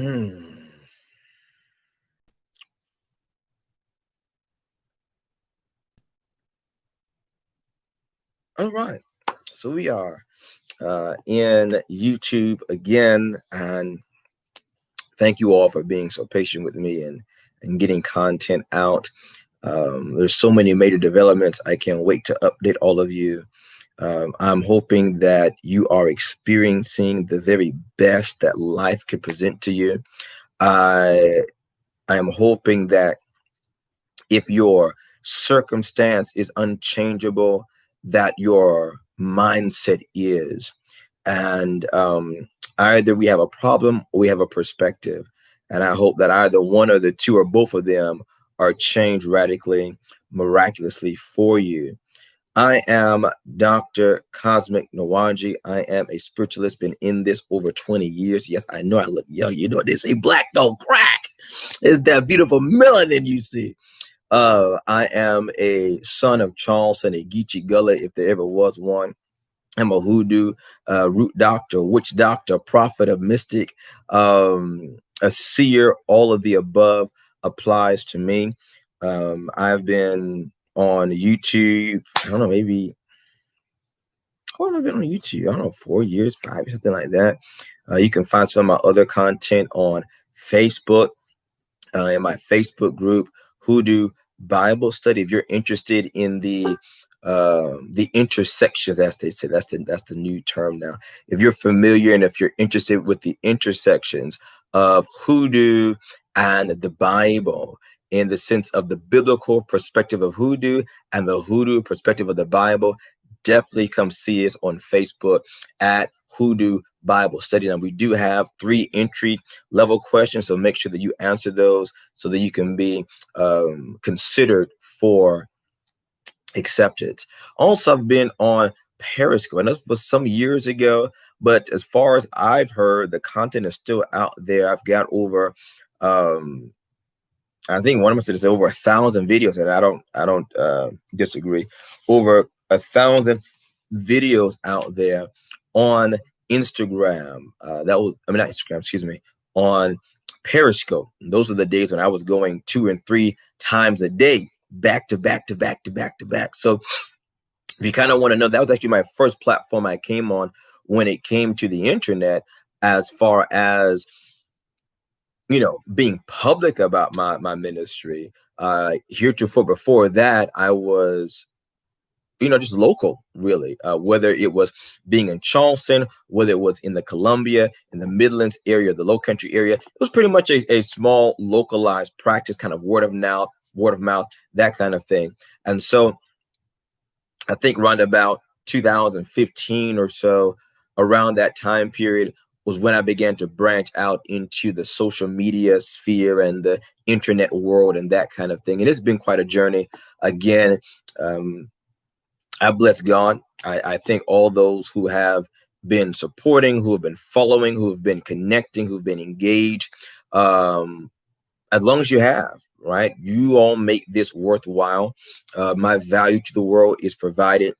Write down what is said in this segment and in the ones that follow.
All right. So we are in YouTube again, and thank you all for being so patient with me and getting content out. There's so many major developments. I can't wait to update all of you. I'm hoping that you are experiencing the very best that life could present to you. I I am hoping that if your circumstance is unchangeable, that your mindset is. And either we have a problem or we have a perspective. And I hope that either one or the two or both of them are changed radically, miraculously for you. I am Dr. Cosmic Nawaji. I am a spiritualist, been in this over 20 years. Yes, I know I look young. You know, they say black don't crack. It's that beautiful melanin you see. I am a son of Charleston, a Geechee Gullah, if there ever was one. I'm a hoodoo, root doctor, witch doctor, prophet, a mystic, a seer. All of the above applies to me. I've been on YouTube, I don't know, maybe, how long have I been on YouTube? I don't know, 4 years, 5, something like that. You can find some of my other content on Facebook, in my Facebook group, Hoodoo Bible Study. If you're interested in the intersections, as they say, that's the new term now. If you're familiar and if you're interested with the intersections of hoodoo and the Bible, in the sense of the biblical perspective of hoodoo and the hoodoo perspective of the Bible, definitely come see us on Facebook at Hoodoo Bible Study. And we do have 3 entry level questions, so make sure that you answer those so that you can be considered for acceptance. Also, I've been on Periscope, and this was some years ago, but as far as I've heard, the content is still out there. I've got over I think one of them said it's over 1,000 videos, and I don't disagree. Over 1,000 videos out there on Instagram. Not Instagram, excuse me, on Periscope. And those are the days when I was going 2 and 3 times a day, back to back to back to back to back. So if you kind of want to know, that was actually my first platform I came on when it came to the internet, as far as being public about my ministry. Heretofore, before that, I was just local, really, whether it was being in Charleston, whether it was in the Columbia, in the Midlands area, the Low Country area. It was pretty much a small localized practice, kind of word of mouth, that kind of thing. And so I think around about 2015 or so, around that time period, was when I began to branch out into the social media sphere and the internet world and that kind of thing. And it's been quite a journey. Again, I bless God. I thank all those who have been supporting, who have been following, who have been connecting, who've been engaged. As long as you have, right? You all make this worthwhile. My value to the world is provided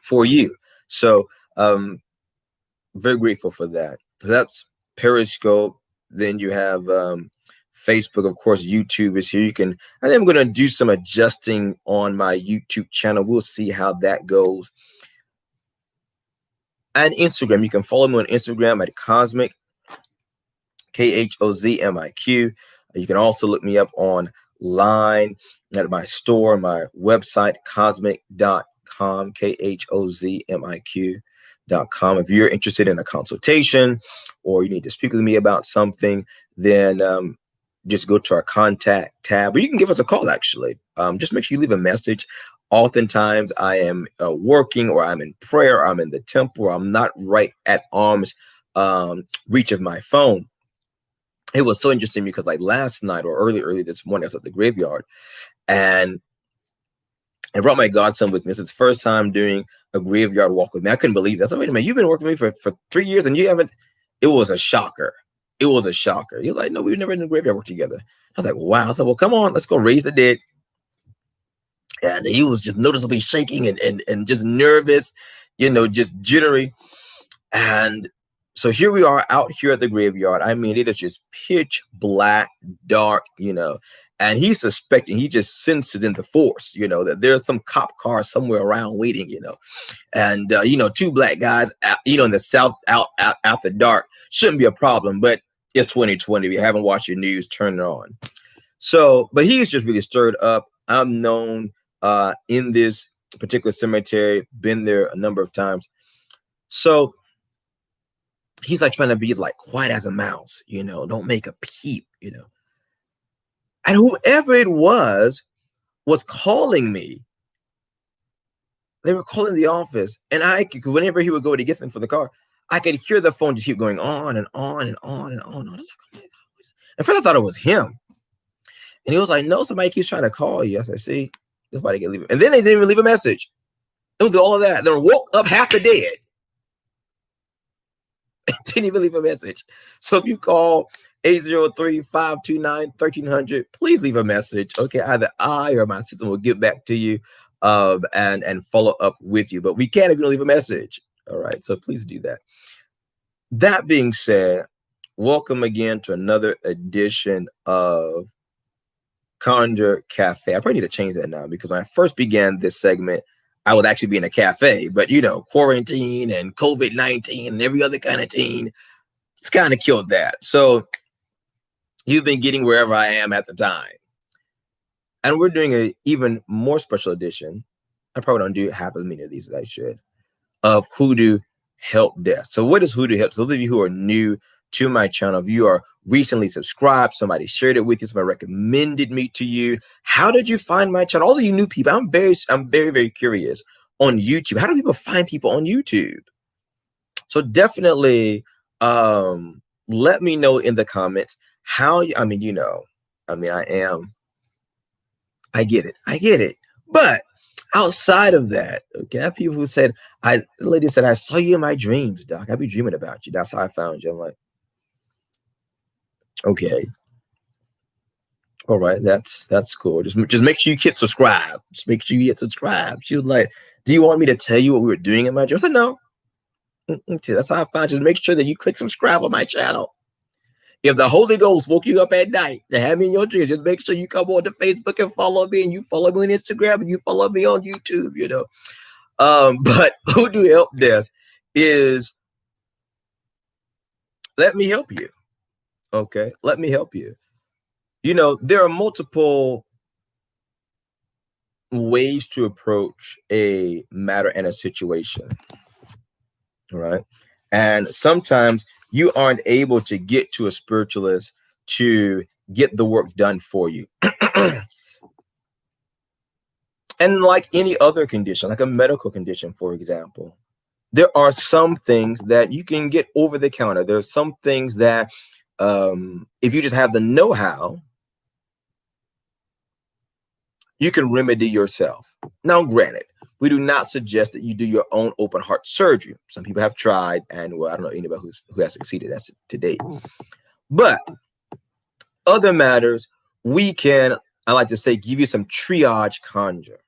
for you. So, very grateful for that. So that's Periscope. Then you have Facebook, of course. YouTube is here. I think I'm going to do some adjusting on my YouTube channel. We'll see how that goes. And Instagram, you can follow me on Instagram at Cosmic, KHOZMIQ. You can also look me up online at my store, my website, cosmic.com, KHOZMIQ.com. If you're interested in a consultation or you need to speak with me about something, then just go to our contact tab, or you can give us a call, actually. Just make sure you leave a message. Oftentimes I am working, or I'm in prayer, or I'm in the temple, or I'm not right at arm's reach of my phone. It was so interesting because, like, last night or early this morning, I was at the graveyard, and I brought my godson with me. It's his first time doing a graveyard walk with me. I couldn't believe that. So, wait a minute, you've been working with me for 3 years and you haven't? It was a shocker. It was a shocker. You're like, no, we've never done a graveyard work together. I was like, wow. I said, well, come on, let's go raise the dead. And he was just noticeably shaking and just nervous, just jittery. And So here we are out here at the graveyard. I mean, it is just pitch black, dark, and he's suspecting, he just senses in the force, that there's some cop car somewhere around waiting, and, two black guys, out, in the South out after dark shouldn't be a problem, but it's 2020. If you haven't watched your news, turn it on. So, but he's just really stirred up. I'm known in this particular cemetery, been there a number of times. So he's like trying to be like quiet as a mouse, don't make a peep, And whoever it was calling me. They were calling the office, and whenever he would go to get them for the car, I could hear the phone just keep going on and on and on and on. And at first I thought it was him. And he was like, no, somebody keeps trying to call you. I said, see, this is why they get leave. And then they didn't even leave a message. It was all of that. They woke up half the dead. Didn't even leave a message. So if you call 803-529-1300, please leave a message. Okay, either I or my system will get back to you and follow up with you. But we can't if you don't leave a message. All right, so please do that. That being said, welcome again to another edition of Conjure Cafe. I probably need to change that now, because when I first began this segment, I would actually be in a cafe, but quarantine and COVID-19 and every other kind of teen, it's kind of killed that. So you've been getting wherever I am at the time. And we're doing an even more special edition. I probably don't do half as many of these as I should, of Hoodoo Help Desk. So what is Hoodoo Help? So those of you who are new to my channel, if you are recently subscribed, somebody shared it with you, somebody recommended me to you, how did you find my channel? All of you new people, I'm very, very curious on YouTube. How do people find people on YouTube? So definitely let me know in the comments how you, I get it. But outside of that, okay, I have people who said, the lady said, I saw you in my dreams, Doc. I be dreaming about you. That's how I found you. I'm like, okay. All right, that's cool. Just make sure you hit subscribe. Just make sure you hit subscribe. She was like, do you want me to tell you what we were doing in my dream? I said, no. That's how I found you. Just make sure that you click subscribe on my channel. If the Holy Ghost woke you up at night to have me in your dreams, just make sure you come on to Facebook and follow me, and you follow me on Instagram, and you follow me on YouTube, But Hoodoo Help Desk is, let me help you. Okay, let me help you. There are multiple ways to approach a matter and a situation. All right. And sometimes you aren't able to get to a spiritualist to get the work done for you. And like any other condition, like a medical condition, for example, there are some things that you can get over the counter. There are some things that if you just have the know-how, you can remedy yourself. Now, granted, we do not suggest that you do your own open heart surgery. Some people have tried, and well, I don't know anybody who has succeeded as to date. But other matters, we can, I like to say, give you some triage conjure.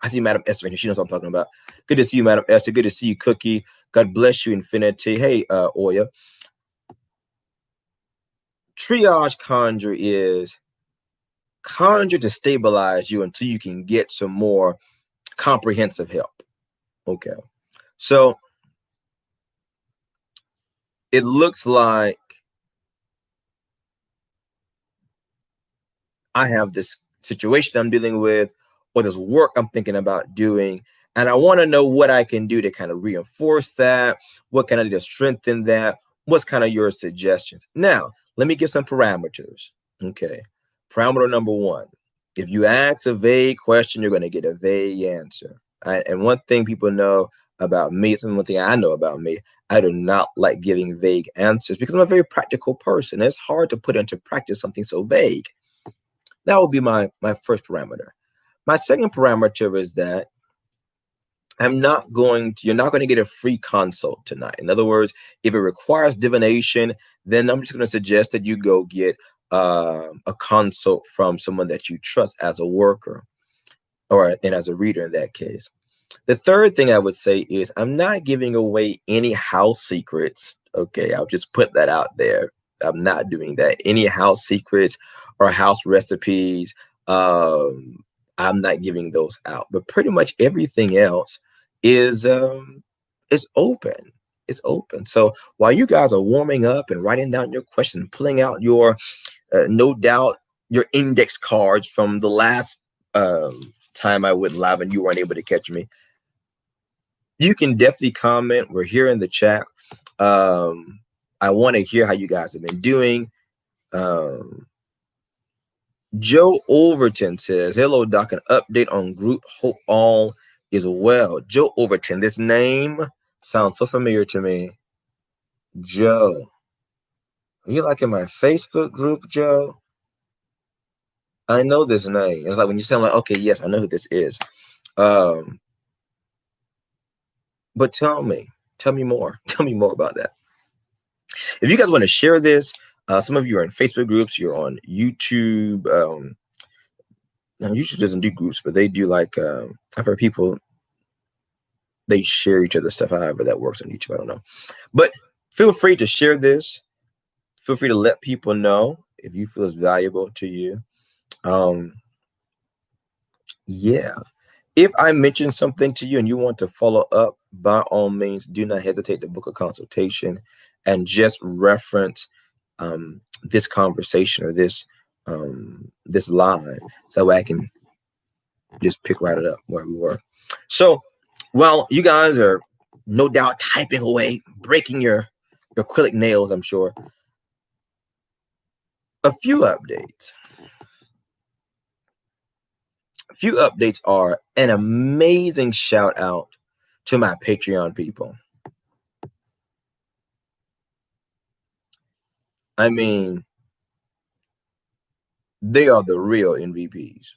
I see Madam Esther here. She knows what I'm talking about. Good to see you, Madam Esther. Good to see you, Cookie. God bless you, Infinity. Hey, Oya. Triage conjure is conjure to stabilize you until you can get some more comprehensive help. Okay. So it looks like I have this situation I'm dealing with, or this work I'm thinking about doing, and I want to know what I can do to kind of reinforce that. What can I do to strengthen that? What's kind of your suggestions? Now, let me give some parameters. Okay. Parameter number one, if you ask a vague question, you're going to get a vague answer. And one thing people know about me, one thing I know about me, I do not like giving vague answers because I'm a very practical person. It's hard to put into practice something so vague. That would be my first parameter. My second parameter is that you're not going to get a free consult tonight. In other words, if it requires divination, then I'm just going to suggest that you go get a consult from someone that you trust as a worker, and as a reader in that case. The third thing I would say is I'm not giving away any house secrets Okay, I'll just put that out there. I'm not doing that. Any house secrets or house recipes, I'm not giving those out. But pretty much everything else is open. It's open. So while you guys are warming up and writing down your questions, pulling out your no doubt your index cards from the last time I went live and you weren't able to catch me, you can definitely comment. We're here in the chat. I want to hear how you guys have been doing. Joe Overton says, hello, Doc, an update on group. Hope all is well. Joe Overton, this name sounds so familiar to me. Joe, are you like in my Facebook group, Joe? I know this name. It's like when you sound like, okay, yes, I know who this is. But tell me more. Tell me more about that. If you guys want to share this, some of you are in Facebook groups, you're on YouTube. Now YouTube doesn't do groups, but they do like, I've heard people, they share each other's stuff, however that works on YouTube. I don't know. But feel free to share this. Feel free to let people know if you feel it's valuable to you. Yeah. If I mention something to you and you want to follow up, by all means, do not hesitate to book a consultation and just reference this conversation or this live, so I can just pick right it up where we were. So while you guys are no doubt typing away, breaking your acrylic nails, I'm sure, a few updates. Few updates are an amazing shout out to my Patreon people. I mean, they are the real MVPs.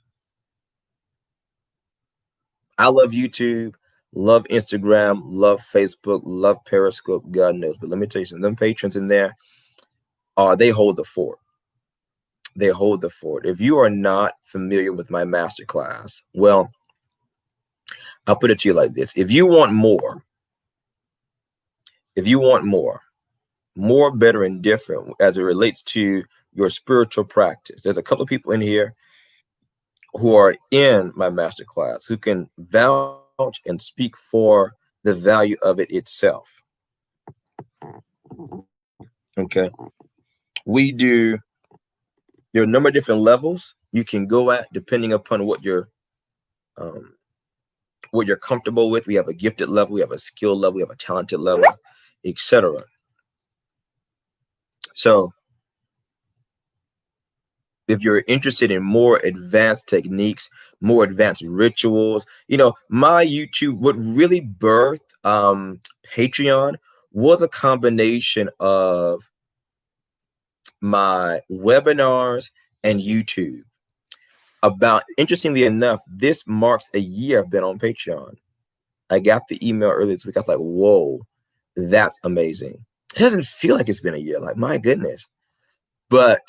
I love YouTube, love Instagram, love Facebook, love Periscope, God knows. But let me tell you something, them patrons in there, they hold the fort. They hold the fort. If you are not familiar with my masterclass, well, I'll put it to you like this. If you want more, better, and different as it relates to your spiritual practice, there's a couple of people in here who are in my masterclass who can vouch and speak for the value of it itself. Okay. There are a number of different levels you can go at depending upon what you're comfortable with. We have a gifted level, we have a skill level, we have a talented level, etc. So if you're interested in more advanced techniques, more advanced rituals, my YouTube, what really birthed Patreon was a combination of my webinars and YouTube. Interestingly enough, this marks a year I've been on Patreon. I got the email earlier this week. I was like, whoa, that's amazing. It doesn't feel like it's been a year, like, my goodness. But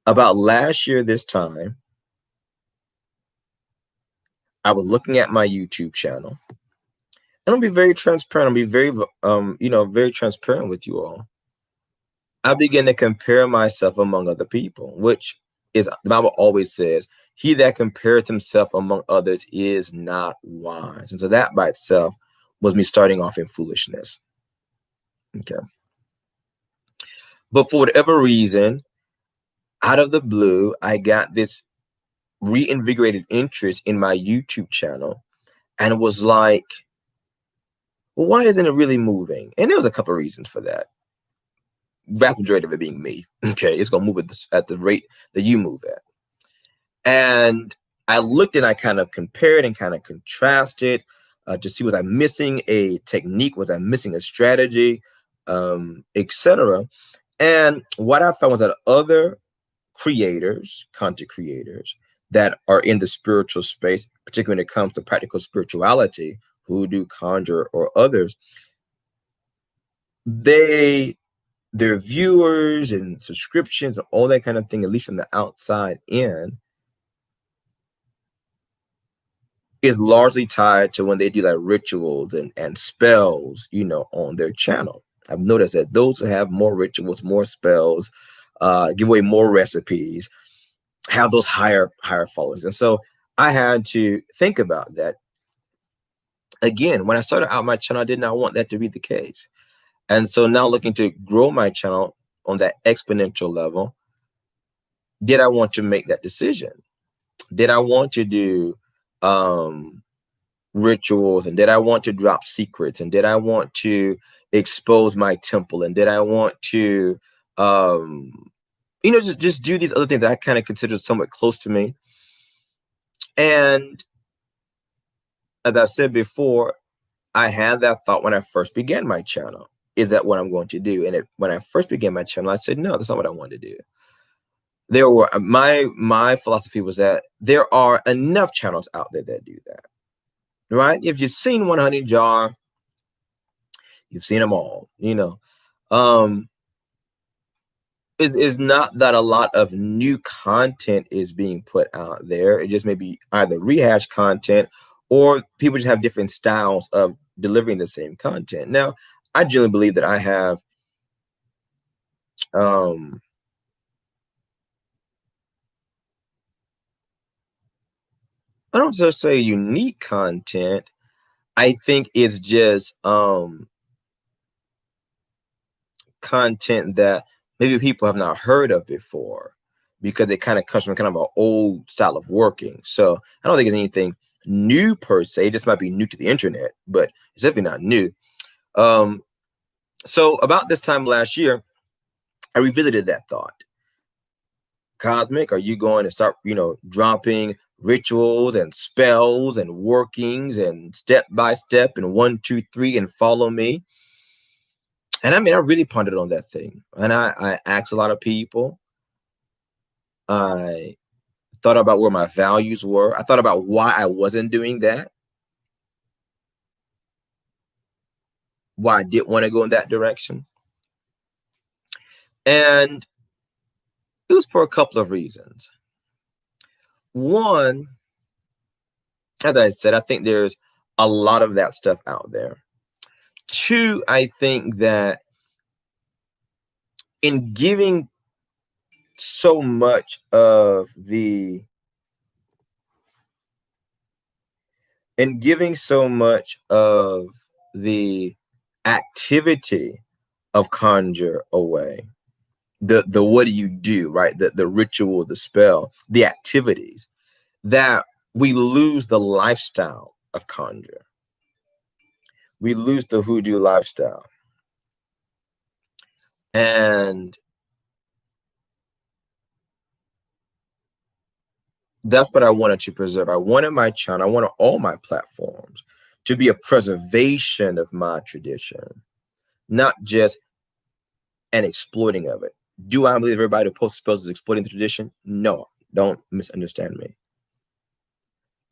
about last year this time, I was looking at my YouTube channel, and I'll be very transparent. I'll be very, very transparent with you all. I began to compare myself among other people, which is, the Bible always says, he that compareth himself among others is not wise. And so that by itself was me starting off in foolishness. Okay. But for whatever reason, out of the blue, I got this reinvigorated interest in my YouTube channel, and it was like, well, why isn't it really moving? And there was a couple of reasons for that. Vast majority of it being me. Okay, it's gonna move at the rate that you move at. And I looked and I kind of compared and kind of contrasted to see, was I missing a technique? Was I missing a strategy? Etc. And what I found was that other creators, content creators that are in the spiritual space, particularly when it comes to practical spirituality, Hoodoo, Conjure, or others, their viewers and subscriptions and all that kind of thing, at least from the outside in, is largely tied to when they do like rituals and spells, on their channel. I've noticed that those who have more rituals, more spells, give away more recipes, have those higher followers. And so I had to think about that. Again, when I started out my channel, I did not want that to be the case. And so now looking to grow my channel on that exponential level, did I want to make that decision? Did I want to do rituals, and did I want to drop secrets, and did I want to expose my temple, and did I want to just do these other things that I kind of considered somewhat close to me? And as I said before, I had that thought when I first began my channel. Is that what I'm going to do? And when I first began my channel, I said, no, that's not what I wanted to do. There were my philosophy was that there are enough channels out there that do that, right? If you've seen 100 Jar, you've seen them all. Is not that a lot of new content is being put out there. It just may be either rehash content, or people just have different styles of delivering the same content. Now, I generally believe that I have I don't just say unique content. I think it's just content that maybe people have not heard of before, because it kind of comes from kind of an old style of working. So I don't think it's anything new per se. It just might be new to the internet, but it's definitely not new. So about this time last year, I revisited that thought. Cosmic, are you going to start, dropping rituals and spells and workings and step by step and 1, 2, 3 and follow me? And I really pondered on that thing. And I asked a lot of people. I thought about where my values were. I thought about why I wasn't doing that, why I didn't want to go in that direction. And it was for a couple of reasons. One, as I said, I think there's a lot of that stuff out there. Two, I think that in giving so much of the activity of Conjure away, the what do you do, right? The ritual, the spell, the activities, that we lose the lifestyle of Conjure. We lose the Hoodoo lifestyle. And that's what I wanted to preserve. I wanted my channel, I wanted all my platforms to be a preservation of my tradition, not just an exploiting of it. Do I believe everybody who posts spells is exploiting the tradition? No, don't misunderstand me.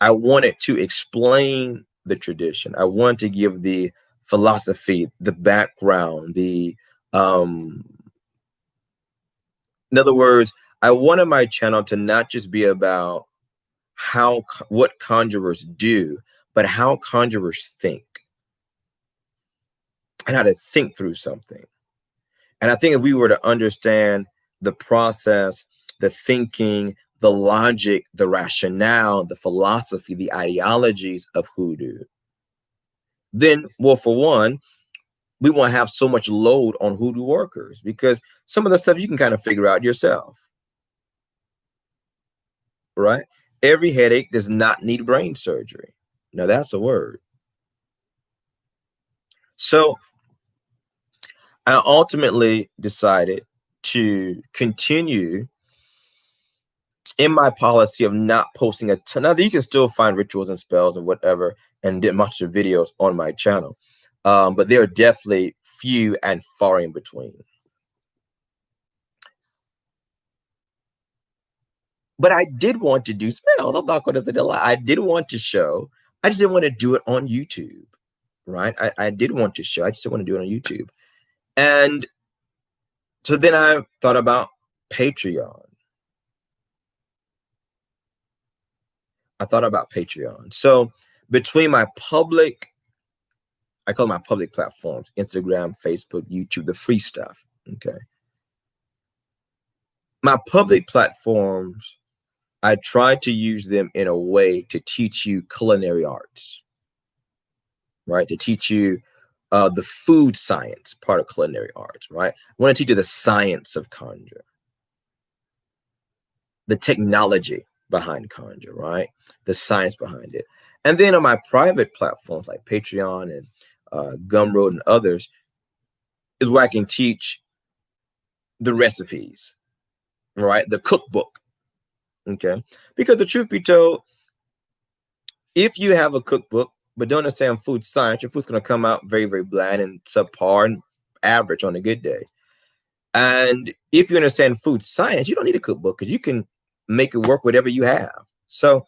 I wanted to explain the tradition. I wanted to give the philosophy, the background, in other words, I wanted my channel to not just be about what conjurers do, but how conjurers think and how to think through something. And I think if we were to understand the process, the thinking, the logic, the rationale, the philosophy, the ideologies of Hoodoo, then, well, for one, we won't have so much load on Hoodoo workers, because some of the stuff you can kind of figure out yourself, right? Every headache does not need brain surgery. Now, that's a word. So I ultimately decided to continue in my policy of not posting a ton. Now, you can still find rituals and spells and whatever and demonstrative videos on my channel, but they are definitely few and far in between. But I did want to do spells. I'm not going to say a lie. I did want to show. I just didn't want to do it on YouTube, right? I did want to show. I just didn't want to do it on YouTube. And so then I thought about Patreon. So between my public I call my public platforms, Instagram, Facebook, YouTube, the free stuff. Okay. My public platforms, I try to use them in a way to teach you culinary arts, right? To teach you the food science part of culinary arts, right? I want to teach you the science of Conjure, the technology behind Conjure, right? The science behind it. And then on my private platforms like Patreon and Gumroad and others is where I can teach the recipes, right? The cookbook, okay? Because the truth be told, if you have a cookbook but don't understand food science, your food's going to come out very, very bland and subpar and average on a good day. And if you understand food science, you don't need a cookbook because you can make it work whatever you have. So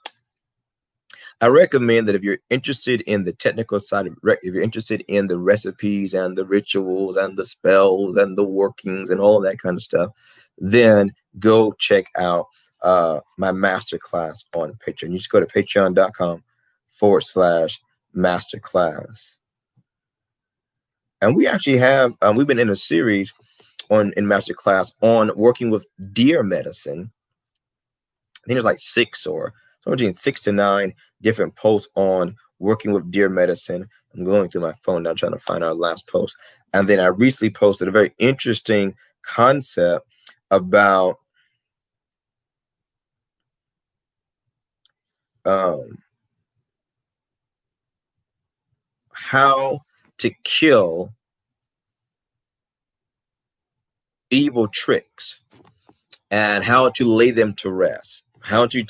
I recommend that if you're interested in the technical side, if you're interested in the recipes and the rituals and the spells and the workings and all that kind of stuff, then go check out my masterclass on Patreon. You just go to patreon.com/masterclass. And we actually have, we've been in a series in masterclass on working with deer medicine. I think there's like somewhere between 6 to 9 different posts on working with deer medicine. I'm going through my phone now trying to find our last post. And then I recently posted a very interesting concept about how to kill evil tricks and how to lay them to rest, how to